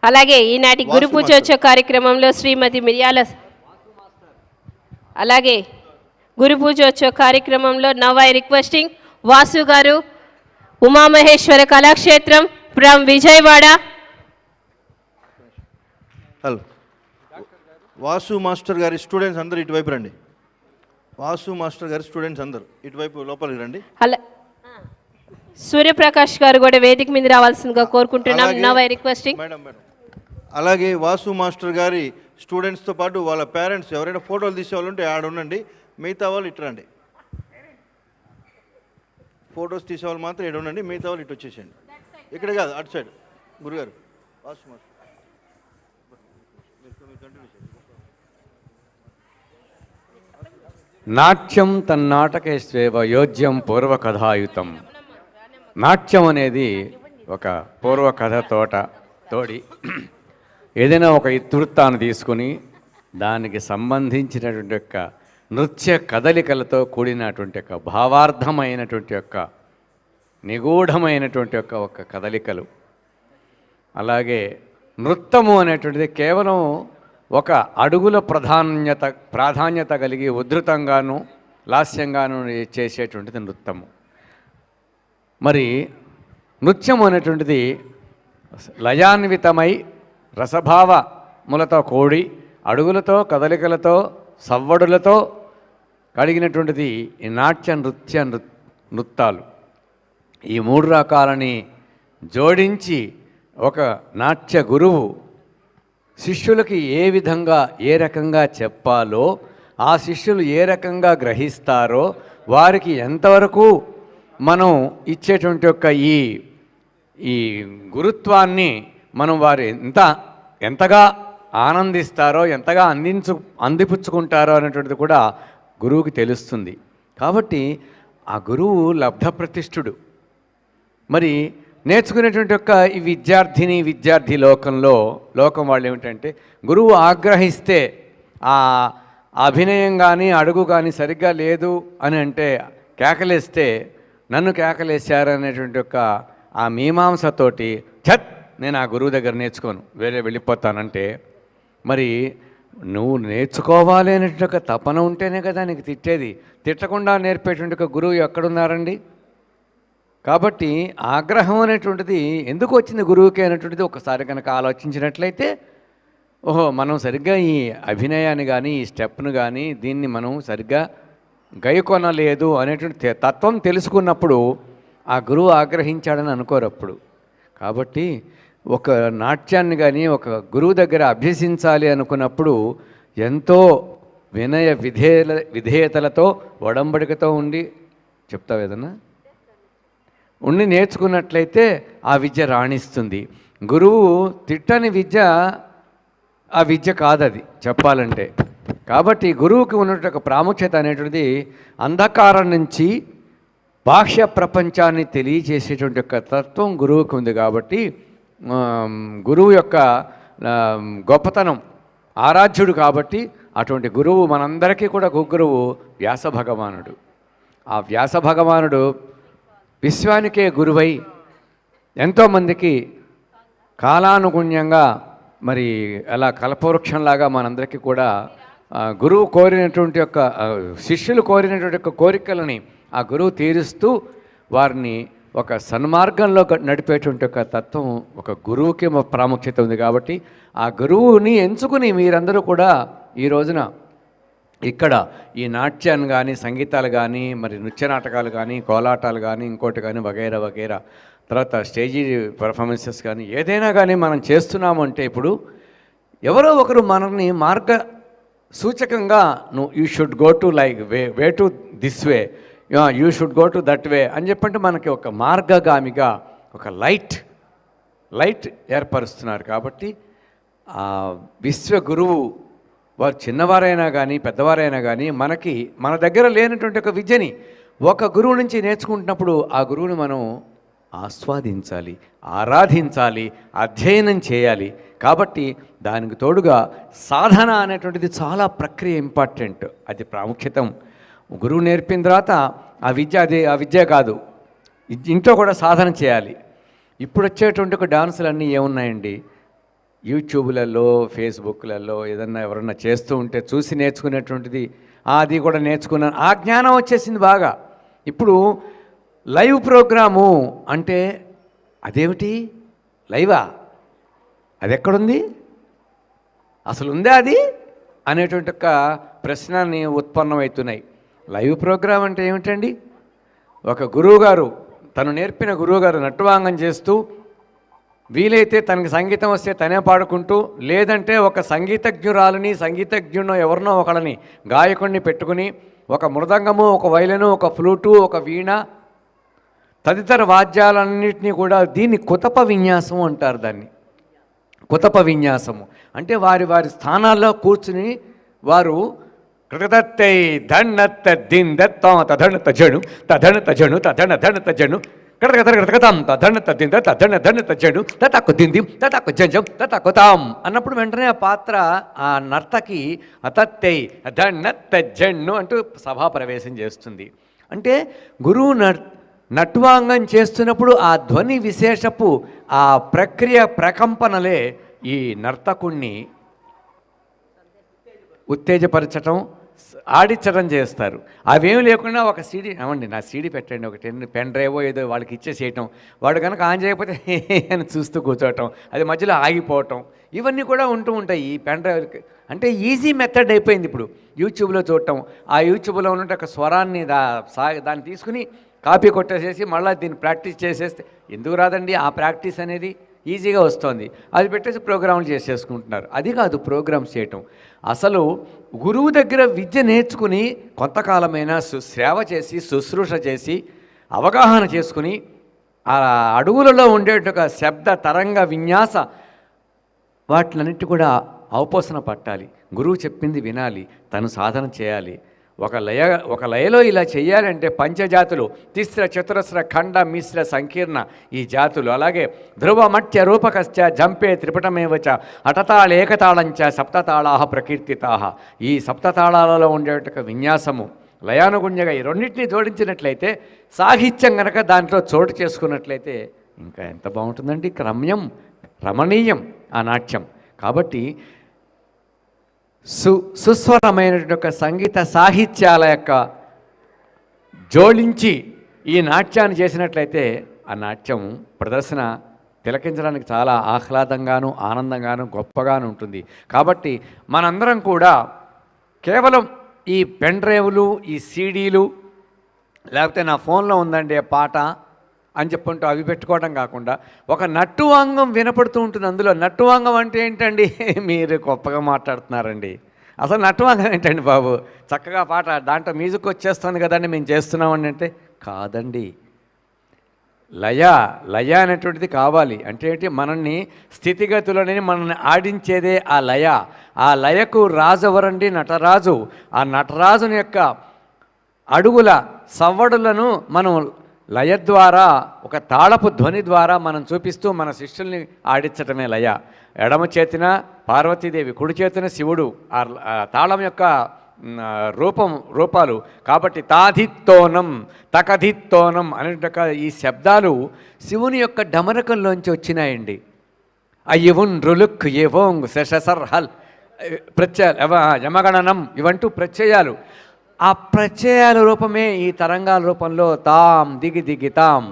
S1: అలాగే ఈనాటి గురు పూజోత్సవ కార్యక్రమంలో శ్రీమతి మిర్యాల, అలాగే గురు పూజోత్సవ కార్యక్రమంలో నవ్ ఐ రిక్వెస్టింగ్ వాసు గారు, Umamaheswara Kalakshetram from Vijayawada.
S5: Hello, Vasu master గారి స్టూడెంట్స్ అందరూ ఇటువైపు రండి. వాసు మాస్టర్ గారి స్టూడెంట్స్ అందరూ ఇటువైపు లోపలికి రండి.
S1: అలా సూర్యప్రకాష్ గారు కూడా వేదిక మీద రావాల్సిందిగా కోరుకుంటున్నాం. Now I requesting.
S5: Madam madam అలాగే వాసు మాస్టర్ గారి స్టూడెంట్స్తో పాటు వాళ్ళ పేరెంట్స్ ఎవరైనా ఫోటోలు తీసేవాళ్ళుంటే ఆడ ఉండండి, మిగతా వాళ్ళు ఇటు రండి. ఫొటోస్ తీసేవాళ్ళు మాత్రం ఇక్కడ ఉండండి, మిగతా వాళ్ళు ఇటు వచ్చేసేయండి. ఇక్కడ కాదు, అటు సైడ్. గురుగారు వాసు మాస్టర్
S6: నాట్యం తన్నాటకేశ్వేవ యోజ్యం పూర్వకథాయుతం. నాట్యం అనేది ఒక పూర్వకథ తోడి ఏదైనా ఒక ఇతివృత్తాన్ని తీసుకుని దానికి సంబంధించినటువంటి యొక్క నృత్య కదలికలతో కూడినటువంటి యొక్క భావార్థమైనటువంటి యొక్క నిగూఢమైనటువంటి యొక్క ఒక కదలికలు. అలాగే నృత్యము అనేటువంటిది కేవలం ఒక అడుగుల ప్రాధాన్యత కలిగి ఉద్ధృతంగాను లాస్యంగాను చేసేటువంటిది నృత్యము. మరి నృత్యం అనేటువంటిది లయాన్వితమై రసభావములతో కూడి అడుగులతో కదలికలతో సవ్వడులతో కలిగినటువంటిది ఈ నాట్య నృత్యాలు. ఈ 3 రకాలని జోడించి ఒక నాట్య గురువు శిష్యులకి ఏ విధంగా ఏ రకంగా చెప్పాలో, ఆ శిష్యులు ఏ రకంగా గ్రహిస్తారో, వారికి ఎంతవరకు మనం ఇచ్చేటువంటి యొక్క ఈ గురుత్వాన్ని మనం వారు ఎంతగా ఆనందిస్తారో, ఎంతగా అందిపుచ్చుకుంటారో అనేటువంటిది కూడా గురువుకి తెలుస్తుంది. కాబట్టి ఆ గురువు లబ్ధప్రతిష్ఠుడు. మరి నేర్చుకునేటువంటి యొక్క ఈ విద్యార్థి లోకం వాళ్ళు ఏమిటంటే, గురువు ఆగ్రహిస్తే ఆ అభినయం కానీ అడుగు కానీ సరిగ్గా లేదు అని అంటే కేకలేస్తే, నన్ను కేకలేశారనేటువంటి యొక్క ఆ మీమాంసతోటి నేను ఆ గురువు దగ్గర నేర్చుకోను, వేరే వెళ్ళిపోతానంటే, మరి నువ్వు నేర్చుకోవాలి అనేటువంటి ఒక తపన ఉంటేనే కదా నీకు తిట్టేది. తిట్టకుండా నేర్పేటువంటి ఒక గురువు ఎక్కడున్నారండి? కాబట్టి ఆగ్రహం అనేటువంటిది ఎందుకు వచ్చింది గురువుకి అనేటువంటిది ఒకసారి కనుక ఆలోచించినట్లయితే, ఓహో మనం సరిగ్గా ఈ అభినయాన్ని కానీ ఈ స్టెప్ను కానీ దీన్ని మనం సరిగ్గా గైకొనలేదు అనేటువంటి తత్వం తెలుసుకున్నప్పుడు ఆ గురువు ఆగ్రహించాడని అనుకోరు అప్పుడు. కాబట్టి ఒక నాట్యాన్ని కానీ ఒక గురువు దగ్గర అభ్యసించాలి అనుకున్నప్పుడు ఎంతో వినయ విధేయతలతో ఒడంబడికతో ఉండి చెప్తావు ఏదన్నా ఉండి నేర్చుకున్నట్లయితే ఆ విద్య రాణిస్తుంది. గురువు తిట్టని విద్య ఆ విద్య కాదది చెప్పాలంటే. కాబట్టి గురువుకి ఉన్నటువంటి ఒక ప్రాముఖ్యత అనేటువంటిది అంధకారం నుంచి బాహ్య ప్రపంచాన్ని తెలియజేసేటువంటి యొక్క తత్వం గురువుకి ఉంది. కాబట్టి గురువు యొక్క గొప్పతనం ఆరాధ్యుడు. కాబట్టి అటువంటి గురువు మనందరికీ కూడా గురువు వ్యాస భగవానుడు. ఆ వ్యాస భగవానుడు విశ్వానికే గురువై ఎంతోమందికి కాలానుగుణ్యంగా మరి అలా కల్పవృక్షంలాగా మనందరికీ కూడా గురువు కోరినటువంటి యొక్క శిష్యులు కోరినటువంటి యొక్క కోరికలని ఆ గురువు తీరుస్తూ వారిని ఒక సన్మార్గంలో నడిపేటువంటి ఒక తత్వం ఒక గురువుకి ప్రాముఖ్యత ఉంది. కాబట్టి ఆ గురువుని ఎంచుకుని మీరందరూ కూడా ఈ రోజున ఇక్కడ ఈ నాట్యాన్ని కానీ సంగీతాలు కానీ మరి నృత్య నాటకాలు కానీ కోలాటాలు కానీ ఇంకోటి కానీ వగైరా తర్వాత స్టేజీ పర్ఫార్మెన్సెస్ కానీ ఏదైనా కానీ మనం చేస్తున్నాము అంటే ఇప్పుడు ఎవరో ఒకరు మనల్ని మార్గ సూచకంగా you should go to like way to this way, you should go to that way అని చెప్పంటే మనకి ఒక మార్గగామిగా ఒక లైట్ ఏర్పరుస్తున్నారు. కాబట్టి ఆ విశ్వగురువు వారు చిన్నవారైనా కానీ పెద్దవారైనా కానీ మన దగ్గర లేనటువంటి ఒక విద్యని ఒక గురువు నుంచి నేర్చుకుంటున్నప్పుడు ఆ గురువుని మనం ఆస్వాదించాలి, ఆరాధించాలి, అధ్యయనం చేయాలి. కాబట్టి దానికి తోడుగా సాధన అనేటువంటిది చాలా ప్రక్రియ ఇంపార్టెంట్, అది ప్రాముఖ్యతం. గురువు నేర్పిన తర్వాత ఆ విద్య కాదు, ఇంట్లో కూడా సాధన చేయాలి. ఇప్పుడు వచ్చేటువంటి ఒక డాన్సులన్నీ ఏమున్నాయండి, యూట్యూబ్లలో ఫేస్బుక్లలో ఏదన్నా ఎవరన్నా చేస్తూ ఉంటే చూసి నేర్చుకునేటువంటిది, అది కూడా నేర్చుకున్నాను, ఆ జ్ఞానం వచ్చేసింది బాగా. ఇప్పుడు లైవ్ ప్రోగ్రాము అంటే అదేమిటి లైవా, అది ఎక్కడుంది, అసలు ఉందా అది అనేటువంటి ఒక ప్రశ్నని ఉత్పన్నమవుతున్నాయి. లైవ్ ప్రోగ్రాం అంటే ఏమిటండి? ఒక గురువుగారు తను నేర్పిన గురువుగారు నట్టువాంగం చేస్తూ, వీలైతే తనకి సంగీతం వస్తే తనే పాడుకుంటూ, లేదంటే ఒక సంగీతజ్ఞునో ఎవరినో ఒకళ్ళని గాయకుడిని పెట్టుకుని ఒక మృదంగము, ఒక వైలెను, ఒక ఫ్లూటు, ఒక వీణ, తదితర వాద్యాలన్నింటినీ కూడా దీన్ని కుతప విన్యాసం అంటారు. దాన్ని కుతప విన్యాసము అంటే వారి వారి స్థానాల్లో కూర్చుని వారు కృతత్తై ధన్నత్త దిన్ దత్తం తధణ తజను తధణ తజను తధణ ధణ తజను కడకతం తధణ తద్దింద తధణ ధణ తజను తతక్కు దింది తతక్కు జంజం తతక్కు తాం అన్నప్పుడు వెంటనే ఆ పాత్ర ఆ నర్తకి అతత్తై ధన్నత్త జన్ను అంటూ సభా ప్రవేశం చేస్తుంది. అంటే గురువు నట్వాంగం చేస్తున్నప్పుడు ఆ ధ్వని విశేషపు ఆ ప్రక్రియ ప్రకంపనలే ఈ నర్తకుణ్ణి ఉత్తేజపరచటం ఆడించడం చేస్తారు. అవేమి లేకుండా ఒక సీడీ అవండి నా సీడీ పెట్టండి ఒక పెన్ డ్రైవో ఏదో వాళ్ళకి ఇచ్చేసేయటం, వాడు కనుక ఆన్ చేయకపోతే అని చూస్తూ కూర్చోవటం, అది మధ్యలో ఆగిపోవటం, ఇవన్నీ కూడా ఉంటూ ఉంటాయి ఈ పెన్ డ్రైవ్కి. అంటే ఈజీ మెథడ్ అయిపోయింది ఇప్పుడు యూట్యూబ్లో చూడటం. ఆ యూట్యూబ్లో ఉన్న ఒక స్వరాన్ని దాన్ని తీసుకుని కాపీ కొట్టేసేసి మళ్ళీ దీన్ని ప్రాక్టీస్ చేసేస్తే ఎందుకు రాదండి ఆ ప్రాక్టీస్ అనేది ఈజీగా వస్తుంది. అది పెట్టేసి ప్రోగ్రాంలు చేసేసుకుంటున్నారు. అది కాదు ప్రోగ్రామ్స్ చేయటం. అసలు గురువు దగ్గర విద్య నేర్చుకుని కొంతకాలమైనా సేవ చేసి శుశ్రూష చేసి అవగాహన చేసుకుని ఆ అడుగులలో ఉండేట శబ్ద తరంగ విన్యాస వాటిలన్నిటి కూడా అవపోసన పట్టాలి. గురువు చెప్పింది వినాలి, తను సాధన చేయాలి. ఒక లయలో ఇలా చేయాలంటే పంచజాతులు తిస్ర చతురస్ర ఖండ మిశ్ర సంకీర్ణ ఈ జాతులు, అలాగే ధ్రువ మట్య రూపకశ్చ జంపే త్రిపుటమేవచ అటతాళ ఏకతాళంచ సప్తతాళా ప్రకీర్తితా. ఈ సప్తతాళాలలో ఉండేట విన్యాసము లయానుగుణ్యగా ఈ రెండింటినీ జోడించినట్లయితే సాహిత్యం కనుక దాంట్లో చోటు చేసుకున్నట్లయితే ఇంకా ఎంత బాగుంటుందండి. రమ్యం రమణీయం ఆ నాట్యం. కాబట్టి సుస్వరమైనటువంటి ఒక సంగీత సాహిత్యాల యొక్క జోడించి ఈ నాట్యాన్ని చేసినట్లయితే ఆ నాట్యం ప్రదర్శన తిలకించడానికి చాలా ఆహ్లాదంగాను ఆనందంగాను గొప్పగాను ఉంటుంది. కాబట్టి మనందరం కూడా కేవలం ఈ పెన్ డ్రైవ్లు ఈ సీడీలు లేకపోతే నా ఫోన్లో ఉందండి పాట అని చెప్పుకుంటూ అవి పెట్టుకోవడం కాకుండా ఒక నట్టువాంగం వినపడుతూ ఉంటుంది. అందులో నట్టువాంగం అంటే ఏంటండి, మీరు గొప్పగా మాట్లాడుతున్నారండి. అసలు నట్టువాంగం ఏంటండి బాబు, చక్కగా పాట దాంట్లో మ్యూజిక్ వచ్చేస్తుంది కదండి మేము చేస్తున్నామండి అంటే కాదండి. లయ అనేటువంటిది కావాలి. అంటే ఏంటి, మనల్ని స్థితిగతులని మనల్ని ఆడించేదే ఆ లయ. ఆ లయకు రాజు ఎవరండి, నటరాజు. ఆ నటరాజుని యొక్క అడుగుల సవ్వడులను మనం లయ ద్వారా ఒక తాళపు ధ్వని ద్వారా మనం చూపిస్తూ మన శిష్యుల్ని ఆడించటమే లయ. ఎడమ చేతిన పార్వతీదేవి, కుడి చేతిన శివుడు. ఆ తాళం యొక్క రూపాలు. కాబట్టి తాధిత్తోనం తకధిత్తోనం అనే ఈ శబ్దాలు శివుని యొక్క డమరకంలోంచి వచ్చినాయండి. అయ్యవున్ రులుక్ ఏవోంగ్ శశసర్ హల్ ప్రత్యయ యమగణనం ఇవంటూ ప్రత్యయాలు. ఆ ప్రత్యయాల రూపమే ఈ తరంగాల రూపంలో తాం దిగి దిగి తాం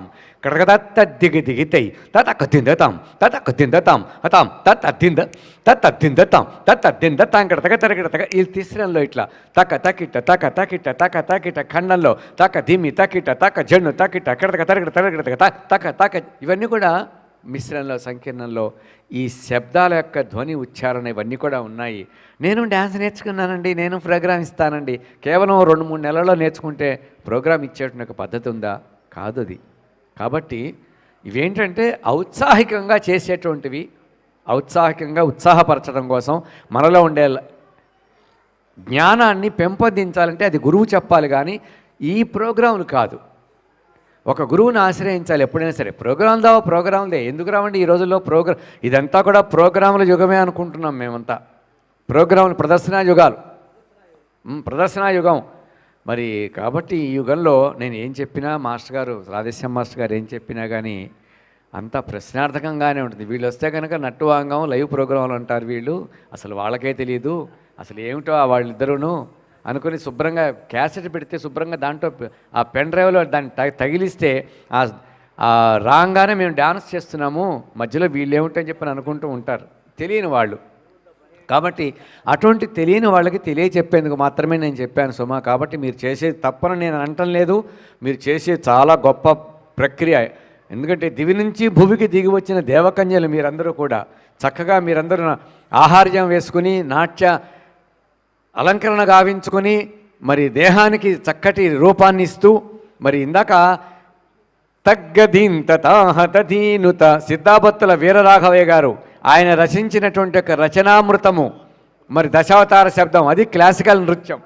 S6: కడగదత్త దిగి దిగితై తతకతిందతాం తతకతిందతాం హతాం తత్తింద తత్తిందతాం తత్తిందతాం కడతగ తరగడతగ. ఈ తిస్రంలో ఇట్లా తక తకిట తక తకిట తక తకిట ఖండంలో తక ధిమి తకిట తక జన్ను తకిట కడతగ తరగడ తరగడతగ తక తక ఇవన్నీ కూడా మిశ్రణలో సంకీర్ణంలో ఈ శబ్దాల యొక్క ధ్వని ఉచ్చారణ ఇవన్నీ కూడా ఉన్నాయి. నేను డ్యాన్స్ నేర్చుకున్నానండి, నేను ప్రోగ్రామ్ ఇస్తానండి. కేవలం 2-3 నెలల్లో నేర్చుకుంటే ప్రోగ్రామ్ ఇచ్చేటువంటి ఒక పద్ధతి ఉందా? కాదు అది. కాబట్టి ఇవేంటంటే ఔత్సాహికంగా చేసేటువంటివి, ఔత్సాహికంగా ఉత్సాహపరచడం కోసం మనలో ఉండే జ్ఞానాన్ని పెంపొందించాలంటే అది గురువు చెప్పాలి, కానీ ఈ ప్రోగ్రాములు కాదు. ఒక గురువుని ఆశ్రయించాలి ఎప్పుడైనా సరే. ప్రోగ్రాందే ఎందుకు రావండి ఈ రోజుల్లో ఇదంతా కూడా ప్రోగ్రాముల యుగమే అనుకుంటున్నాం మేమంతా. ప్రోగ్రాములు ప్రదర్శనా యుగం మరి. కాబట్టి ఈ యుగంలో నేను ఏం చెప్పినా మాస్టర్ గారు రాధేశ్యామ్ మాస్టర్ గారు ఏం చెప్పినా కానీ అంతా ప్రశ్నార్థకంగానే ఉంటుంది. వీళ్ళు వస్తే కనుక నట్టువాంగం లైవ్ ప్రోగ్రాంలు అంటారు వీళ్ళు, అసలు వాళ్ళకే తెలియదు అసలు ఏమిటో వాళ్ళిద్దరూను అనుకుని శుభ్రంగా క్యాసెట్ పెడితే శుభ్రంగా దాంట్లో ఆ పెన్ డ్రైవ్లో దాన్ని తగిలిస్తే ఆ రాగానే మేము డ్యాన్స్ చేస్తున్నాము, మధ్యలో వీళ్ళు ఏమిటని చెప్పని అనుకుంటూ ఉంటారు తెలియని వాళ్ళు. కాబట్టి అటువంటి తెలియని వాళ్ళకి తెలియచెప్పేందుకు మాత్రమే నేను చెప్పాను సుమా. కాబట్టి మీరు చేసేది తప్పని నేను అనటం లేదు, మీరు చేసేది చాలా గొప్ప ప్రక్రియ. ఎందుకంటే దివి నుంచి భూమికి దిగి వచ్చిన దేవకన్యలు మీరందరూ కూడా చక్కగా మీరందరూ ఆహార్యం వేసుకుని నాట్య అలంకరణ గావించుకొని మరి దేహానికి చక్కటి రూపాన్ని ఇస్తూ, మరి ఇందాక తగ్గదీంతతాహతధీనుత సిద్ధాపత్తుల వీరరాఘవయ్య గారు ఆయన రచించినటువంటి ఒక రచనామృతము, మరి దశావతార శబ్దం, అది క్లాసికల్ నృత్యం.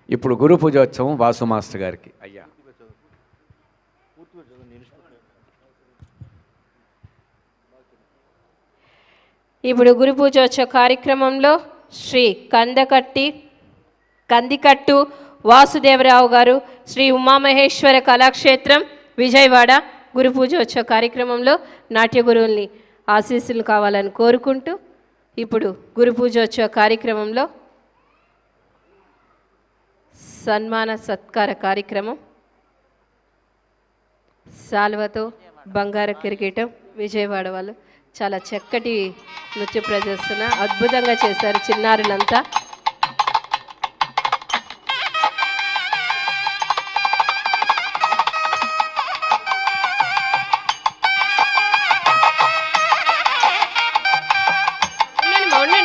S6: ఇప్పుడు గురు పూజోత్సవం వాసు మాస్టర్ గారికి. అయ్యా
S1: ఇప్పుడు గురు పూజోత్సవ కార్యక్రమంలో శ్రీ కందికట్టు వాసుదేవరావు గారు, శ్రీ ఉమామహేశ్వర కళాక్షేత్రం విజయవాడ గురు పూజోత్సవ కార్యక్రమంలో నాట్య గురువుల్ని ఆశీస్సులు కావాలని కోరుకుంటూ ఇప్పుడు గురు పూజోత్సవ కార్యక్రమంలో సన్మాన సత్కార కార్యక్రమం. సాల్వతో బంగారు కిరీటం విజయవాడ వాళ్ళు చాలా చక్కటి నృత్య ప్రదర్శన అద్భుతంగా చేశారు చిన్నారులంతా.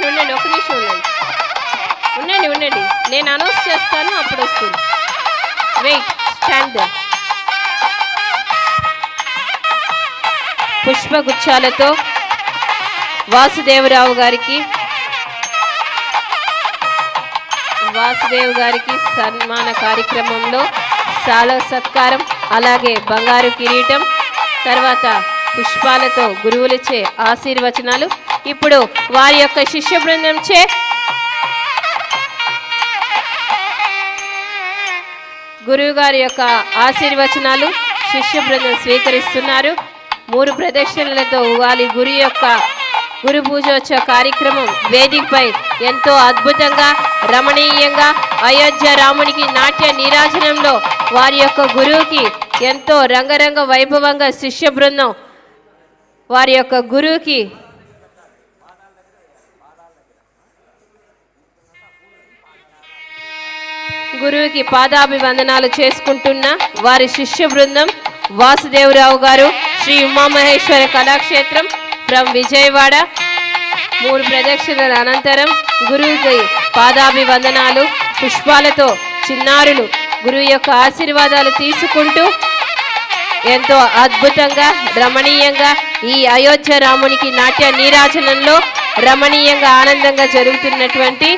S1: ఉండండి ఒక నిమిషం ఉండండి నేను అనౌన్స్ చేస్తాను, అప్పుడు వస్తుంది. Wait, stand. పుష్పగుచ్చాలతో వాసుదేవ్ గారికి సన్మాన కార్యక్రమంలో సాలవ సత్కారం, అలాగే బంగారు కిరీటం, తర్వాత పుష్పాలతో గురువులచే ఆశీర్వచనాలు. ఇప్పుడు వారి యొక్క శిష్య బృందంచే గురువు గారి యొక్క ఆశీర్వచనాలు శిష్య బృందం స్వీకరిస్తున్నారు. 3 ప్రదక్షిణలతో వారి గురు పూజోత్సవ కార్యక్రమం వేదికపై ఎంతో అద్భుతంగా రమణీయంగా అయోధ్య రామునికి నాట్య నీరాజనంలో వారి యొక్క గురువుకి ఎంతో రంగరంగ వైభవంగా శిష్య బృందం వారి యొక్క గురువుకి పాదాభివందనాలు చేసుకుంటున్న వారి శిష్య బృందం వాసుదేవరావు గారు, శ్రీ ఉమామహేశ్వర కళాక్షేత్రం ఫ్రమ్ విజయవాడ. 3 ప్రదక్షిణల అనంతరం గురువుకి పాదాభివందనాలు, పుష్పాలతో చిన్నారులు గురువు యొక్క ఆశీర్వాదాలు తీసుకుంటూ ఎంతో అద్భుతంగా రమణీయంగా ఈ అయోధ్య రామునికి నాట్య నీరాజనంలో రమణీయంగా ఆనందంగా జరుగుతున్నటువంటి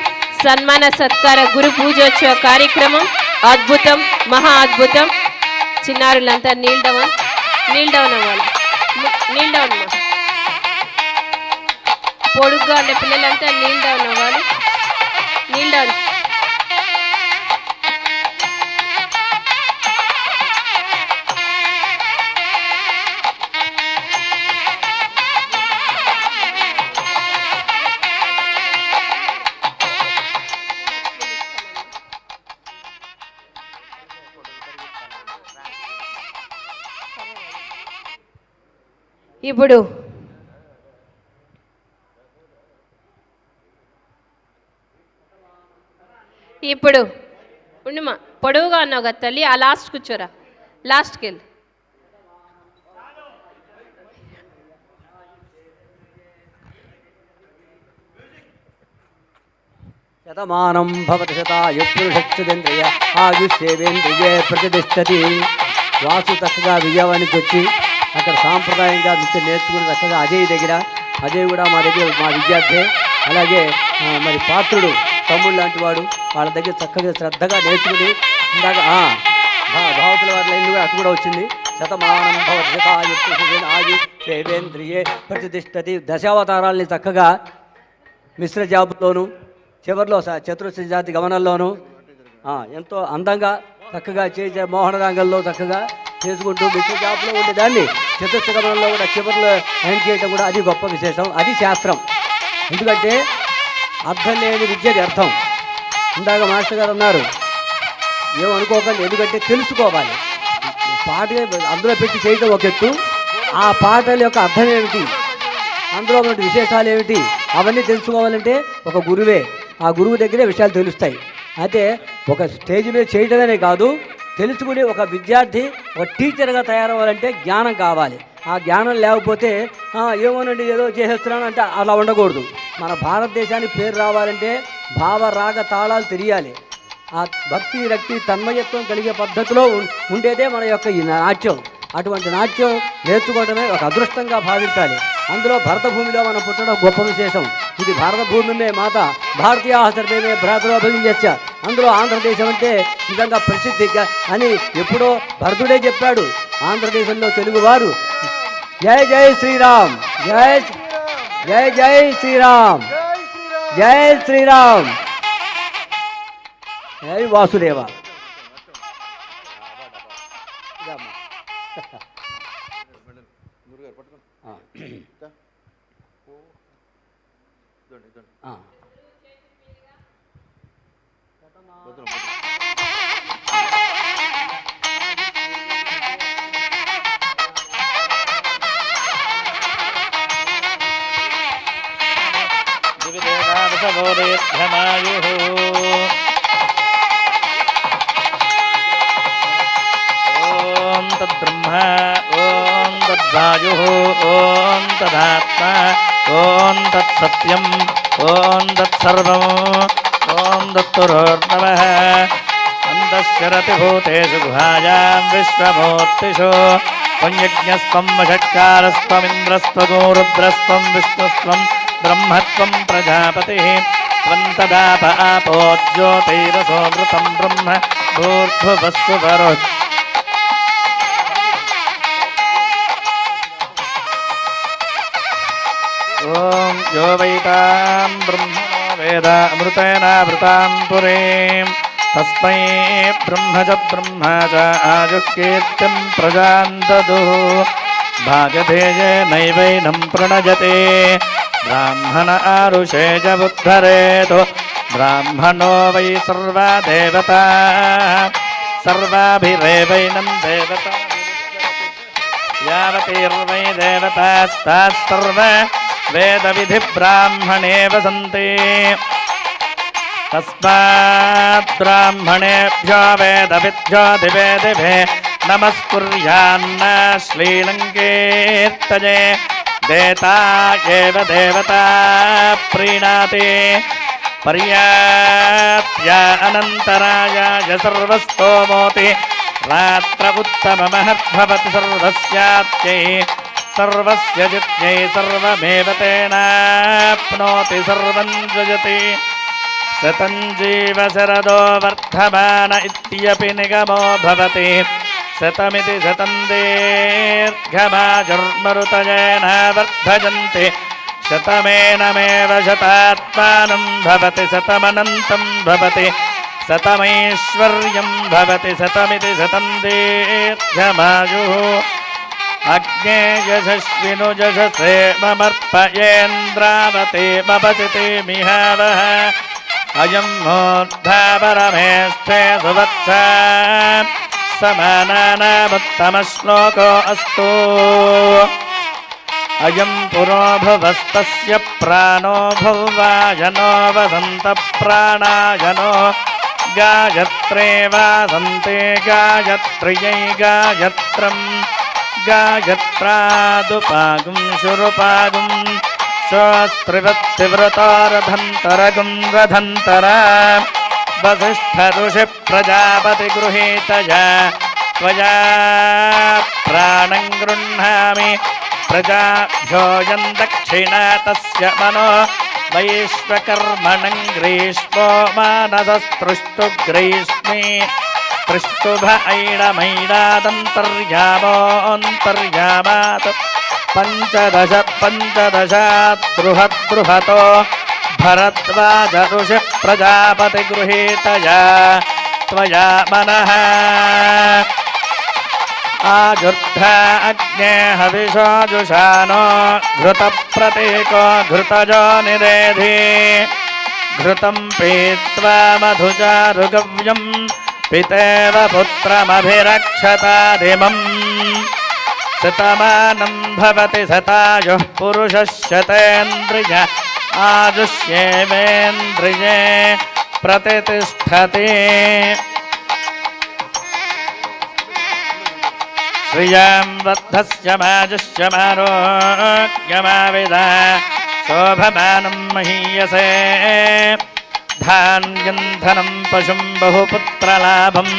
S1: సన్మాన సత్కార గురు పూజోత్సవ కార్యక్రమం అద్భుతం, మహా అద్భుతం. చిన్నారులంతా నీల్ డౌన్ అవ్వాలి, నీల్ డౌన్. పొడుగ్గా ఉండే పిల్లలంతా నీల్ డౌన్ అవ్వాలి, నీల్ డౌన్. ఇప్పుడు ఉండిమా, పొడవుగా ఉన్నావు కదా తల్లి, ఆ లాస్ట్ కూర్చోరా, లాస్ట్కి వెళ్ళి.
S7: శతమానం భవతి శతాయుఃపురుషశ్చంద్రియ ఆయుష్యేవేంద్రియే ప్రతిష్టతి. వాసు చక్కగా విజయవానికి వచ్చి అక్కడ సాంప్రదాయంగా నృత్యం నేర్చుకుని చక్కగా అజయ్ దగ్గర, అజయ్ కూడా మా విద్యార్థి, అలాగే మరి పాత్రుడు తమ్ముడు లాంటి వాడు, వాళ్ళ దగ్గర చక్కగా శ్రద్ధగా నేర్చుకుని ఇందాక భావతుల వారి లైన్ కూడా అటు కూడా వచ్చింది. శతమానం భవతి శతాయుష్యేవేంద్రియే ప్రతిష్టతి. దశావతారాల్ని చక్కగా మిశ్ర జాబులోను చివరిలో చతుర్శ్ర జాతి గమనంలోనూ ఎంతో అందంగా చక్కగా చేసే మోహనరాంగంలో చక్కగా చేసుకుంటూ మిశ్ర జాబులో ఉండేదాన్ని చతుర్శ్ర గమనంలో కూడా చివరిలో ఎండ్ చేయటం కూడా అది గొప్ప విశేషం, అది శాస్త్రం. ఎందుకంటే అర్థం లేని విద్యది అర్థం. ఇందాక మాస్టర్ గారు అన్నారు, ఏమనుకోకండి, ఎందుకంటే తెలుసుకోవాలి. పాట అందులో పెట్టి చేయటం ఒక ఎత్తు, ఆ పాటల యొక్క అర్థం ఏమిటి, అందులో ఉన్నటువంటి విశేషాలు ఏమిటి, అవన్నీ తెలుసుకోవాలంటే ఒక గురువే, ఆ గురువు దగ్గరే విషయాలు తెలుస్తాయి. అయితే ఒక స్టేజ్ మీద చేయటమే కాదు, తెలుసుకుని ఒక విద్యార్థి ఒక టీచర్గా తయారవ్వాలంటే జ్ఞానం కావాలి. ఆ జ్ఞానం లేకపోతే ఏమోనండి ఏదో చేసేస్తున్నాను అంటే అలా ఉండకూడదు. మన భారతదేశానికి పేరు రావాలంటే భావ రాగ తాళాలు తెలియాలి. ఆ భక్తి రక్తి తన్మయత్వం కలిగే పద్ధతిలో ఉండేదే మన యొక్క ఈ నాట్యం. అటువంటి నాట్యం నేర్చుకోవడమే ఒక అదృష్టంగా భావించాలి. అందులో భరత భూమిలో మనం పుట్టడం గొప్ప విశేషం. ఇది భారత భూమిమే మాత భారతీయ ఆశ్రమేమే భ్రాతలో భవించ. అందులో ఆంధ్రదేశం అంటే నిజంగా ప్రసిద్ధిగా అని ఎప్పుడో భరతుడే చెప్పాడు. ఆంధ్రదేశంలో తెలుగువారు జై జై శ్రీరామ్, జై జై జై శ్రీరామ్, జై శ్రీరామ్, జై వాసుదేవ.
S8: ఓం తద్బ్రహ్మ ఓం తద్వాయు ఓం తదాత్మ ఓం తత్సత్యం ఓం తత్సర్వం ఓం దత్తురోర్నమః. అంతశ్చరతి భూతేషు గుహాయాం విశ్వమూర్తిషు పుణ్యజ్ఞస్త్వం వషట్కారస్త్వమింద్రస్త్వగో రుద్రస్త్వం విష్ణుస్త్వం బ్రహ్మత్వం ప్రజాపతిః త్వం తదాప ఆపో జ్యోతిరసోమృతం బ్రహ్మ భూర్భువస్సు వరో. ఓం యో వైతాం బ్రహ్మణో వేద అమృతేనావృతాం పురీం తస్మై బ్రహ్మ చ ఆయుఃకీర్తిం ప్రజాం దదుః. భాగధేయేనైవైనం ప్రణజతే బ్రాహ్మణ ఆరుషే చ ఉద్ధరేతు. బ్రాహ్మణో వై సర్వా దేవతా సర్వాభిరేవైనం దేవతా యావతీర్వై దేవతాస్తాస్సర్వ వేదవిధి బ్రాహ్మణే వసంతి. తస్మాత్ బ్రాహ్మణేభ్యో వేదవిద్యో దివే దివే నమస్కుర్యాన్న శ్రీలంకేర్తజే. దేతా ఏవ దేవతా ప్రీణాతి పర్యాప్య అనంతరాయాయ సర్వస్తోమోతి. రాత్ర ఉత్తమమహద్భవతి సర్వస్యాత్యై సర్వస్య జిత్యై సర్వమేవ తేనాప్నోతి సర్వం జయతి. శతం జీవ శరదో వర్ధమాన ఇత్యపి నిగమో భవతి. శతమితి శతం దీర్ఘమాజుర్మరుతయేన వర్ధజంతి. శతమేనమేవ శతాత్మానం భవతి శతమనంతం భవతి. శతమైశ్వర్యం భవతి శతమితి శతం దీర్ఘమాయుః. అగ్నే యశస్వినుజసే మమర్పయేంద్రావతే మపతితే మిహావః. అయం మూర్ధా పరమేష్ఠే సువత్స సమానానాముత్తమ శ్లోకో అస్తు. అయం పురోభవస్తస్య ప్రాణో భౌవాయనో వసంత ప్రాణాయనో. గాయత్రే వాసంతే గాయత్ర్యై గాయత్రం. గాయత్రాదుపాగుం శురుపాగుం శోస్త్రివత్తివ్రతారధంతరగుం రధంతర. వసిష్ఠ ఋషి ప్రజాపతి గృహీతయా త్వయా ప్రాణం గృహ్ణామి. ప్రజాభ్యోయం దక్షిణా తస్య మనో వైశ్వకర్మణం గ్రీష్మో మానసస్తృష్టు గ్రీష్మే. పృష్టుభ ఐడమైడాదంతర్యామోऽन्तర్యామాత్. పంచదశ పంచదశాద్రుహద్రుహతో భరద్వాజ ఋషి ప్రజాపతి గృహీతయా త్వయా మనః. ఆజుర్ధ అగ్నే హవిషోజుషానో ఘృత ప్రతీకో ఘృతజో నిరేధి. ఘృతం పీత్వా మధుచారుగవ్యం పితేవ పుత్రమభిరక్షతాదిమం. శతమానం భవతి శతాయుః పురుషः శతేంద్రియ ఆజుష్యేవేంద్రియే ప్రతిష్టతి. శ్రియాం వద్ధస్య మాజుష్య మారోగ్యమావిద శోభమానం మహీయసే. ధాన్యంధనం పశుం బహుపుత్రలాభం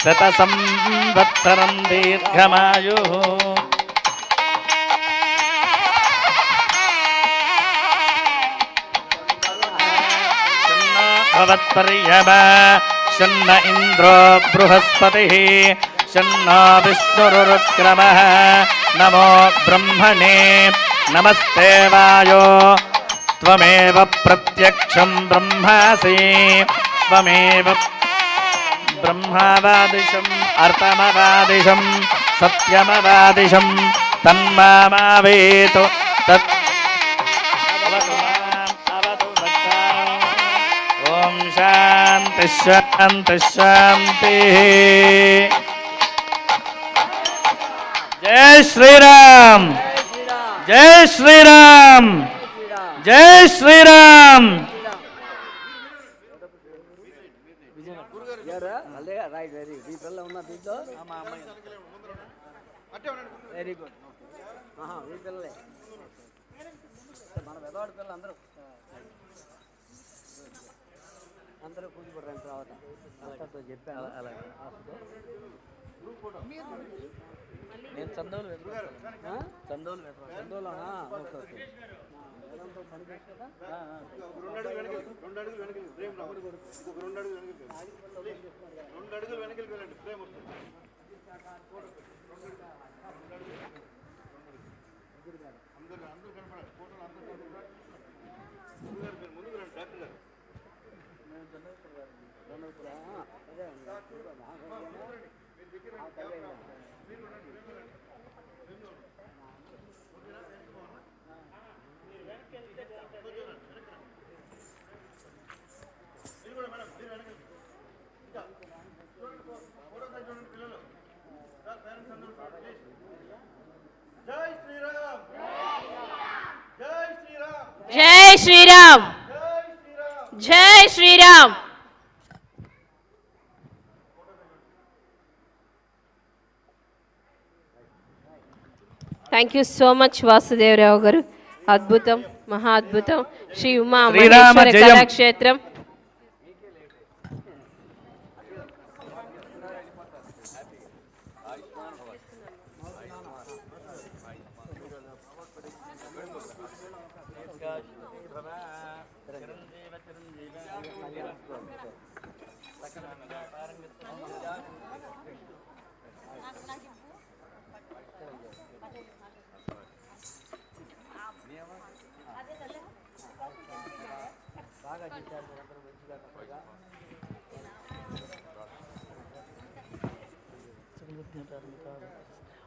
S8: శతసంవత్సరం దీర్ఘమాయు. భవత్పర్యమా శన్న ఇంద్రో బృహస్పతిః శన్నో విష్ణురుక్రమః నమో బ్రహ్మణే నమస్తే వాయో త్వమేవ ప్రత్యక్షం బ్రహ్మాసి త్వమేవ బ్రహ్మవాదిశం అర్థమవాదిశం సత్యమవాదిశం తన్మామావేతు తత్ ఓం శాంతి శాంతి శాంతి. జై శ్రీరామ్ జై శ్రీరామ్ జై శ్రీరామ్.
S7: Very good. మీ పిల్లలే మన పెద్దవాడి పిల్లలు అందరూ కూర్చోబడ్డారు తర్వాత చెప్పాను. అలాగే నేను చందోలు చందోలు ఓకే ఓకే.
S1: జై శ్రీరామ్ జై Shri Ram. Thank you so much Vasudeva Rao గారు. అద్భుతం, మహా అద్భుతం. శ్రీ ఉమా మహేశ్వర కళాక్షేత్రం.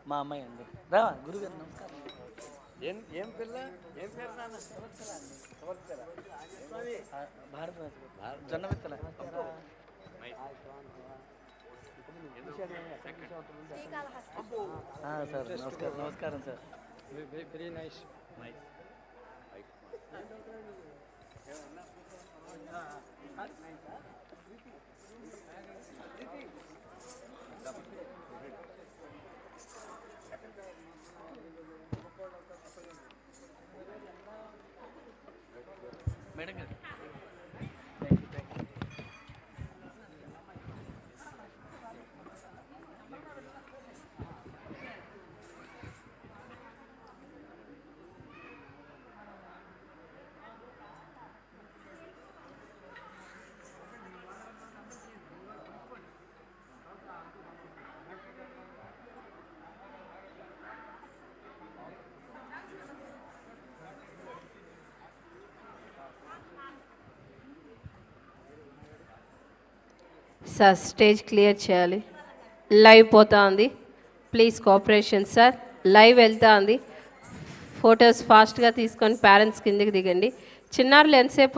S8: మా అమ్మాయి అండి రా గురుగారు నమస్కారం. ఏం పిల్ల ఏం పేరు నాన్న? భారత జొన్న విత్తల సార్. నమస్కారం నమస్కారం సార్. Very nice. మేడం గారు
S1: సార్ స్టేజ్ క్లియర్ చేయాలి. లైవ్ పోతా ఉంది. Please cooperation sir. లైవ్ వెళ్తా ఉంది. ఫొటోస్ ఫాస్ట్గా తీసుకొని పేరెంట్స్ కిందకి దిగండి. చిన్నారులు ఎంతసేపు